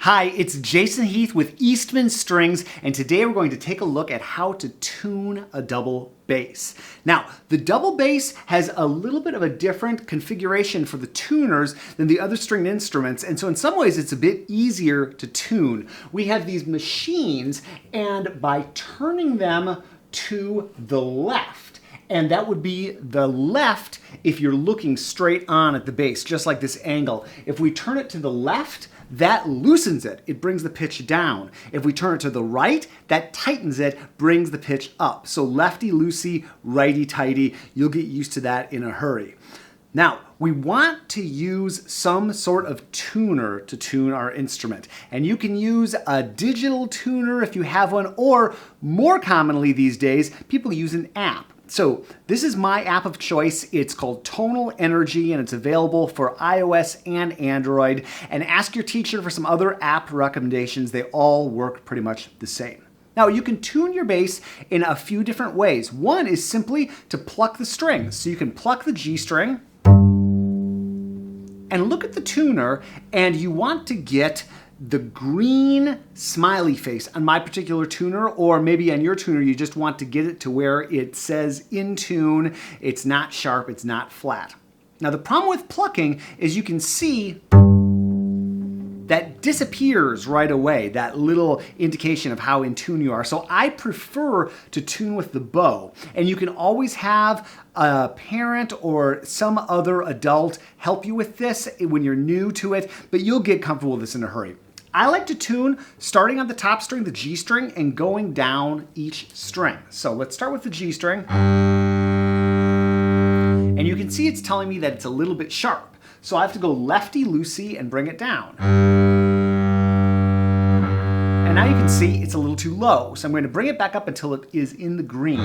Hi, it's Jason Heath with Eastman Strings, and today we're going to take a look at how to tune a double bass. Now, the double bass has a little bit of a different configuration for the tuners than the other stringed instruments, and so in some ways it's a bit easier to tune. We have these machines, and by turning them to the left, and that would be the left if you're looking straight on at the bass, just like this angle. If we turn it to the left, that loosens it. It brings the pitch down. If we turn it to the right, that tightens it, brings the pitch up. So lefty-loosey, righty-tighty, you'll get used to that in a hurry. Now, we want to use some sort of tuner to tune our instrument. And you can use a digital tuner if you have one, or more commonly these days, people use an app. So this is my app of choice. It's called Tonal Energy, and it's available for iOS and Android. And ask your teacher for some other app recommendations. They all work pretty much the same. Now, you can tune your bass in a few different ways. One is simply to pluck the strings. So you can pluck the G string and look at the tuner, and you want to get the green smiley face on my particular tuner, or maybe on your tuner you just want to get it to where it says in tune, it's not sharp, it's not flat. Now the problem with plucking is you can see that disappears right away, that little indication of how in tune you are. So I prefer to tune with the bow. And you can always have a parent or some other adult help you with this when you're new to it, but you'll get comfortable with this in a hurry. I like to tune starting on the top string, the G string, and going down each string. So let's start with the G string. And you can see it's telling me that it's a little bit sharp. So I have to go lefty-loosey and bring it down. And now you can see it's a little too low. So I'm going to bring it back up until it is in the green.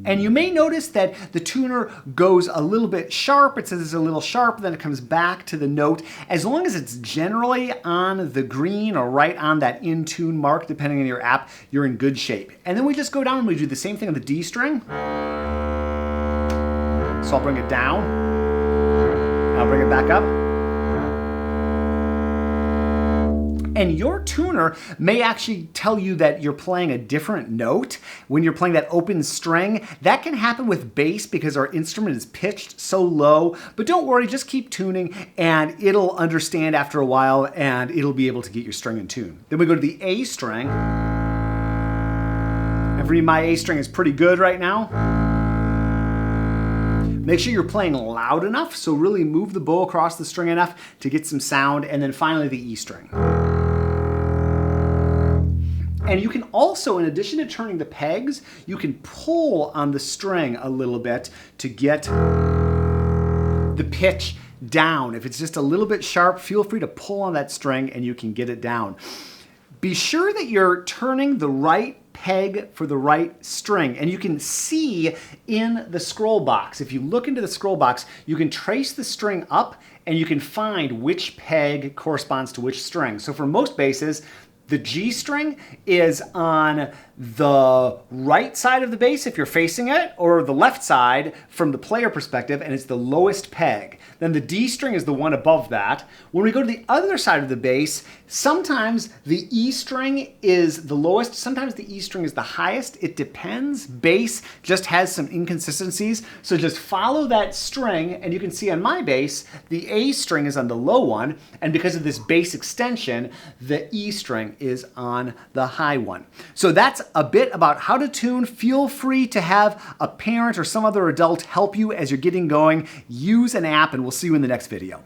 And you may notice that the tuner goes a little bit sharp. It says it's a little sharp, then it comes back to the note. As long as it's generally on the green or right on that in tune mark, depending on your app, you're in good shape. And then we just go down and we do the same thing on the D string. So I'll bring it down, and I'll bring it back up. And your tuner may actually tell you that you're playing a different note when you're playing that open string. That can happen with bass because our instrument is pitched so low. But don't worry, just keep tuning and it'll understand after a while and it'll be able to get your string in tune. Then we go to the A string. And for me, my A string is pretty good right now. Make sure you're playing loud enough, so really move the bow across the string enough to get some sound. And then finally the E string. And you can also, in addition to turning the pegs, you can pull on the string a little bit to get the pitch down. If it's just a little bit sharp, feel free to pull on that string and you can get it down. Be sure that you're turning the right peg for the right string. And you can see in the scroll box, if you look into the scroll box, you can trace the string up and you can find which peg corresponds to which string. So for most basses, the G string is on the right side of the bass if you're facing it, or the left side from the player perspective, and it's the lowest peg. Then the D string is the one above that. When we go to the other side of the bass, sometimes the E string is the lowest, sometimes the E string is the highest. It depends. Bass just has some inconsistencies, so just follow that string, and you can see on my bass, the A string is on the low one, and because of this bass extension, the E string is on the high one. So that's a bit about how to tune. Feel free to have a parent or some other adult help you as you're getting going. Use an app, and we'll see you in the next video.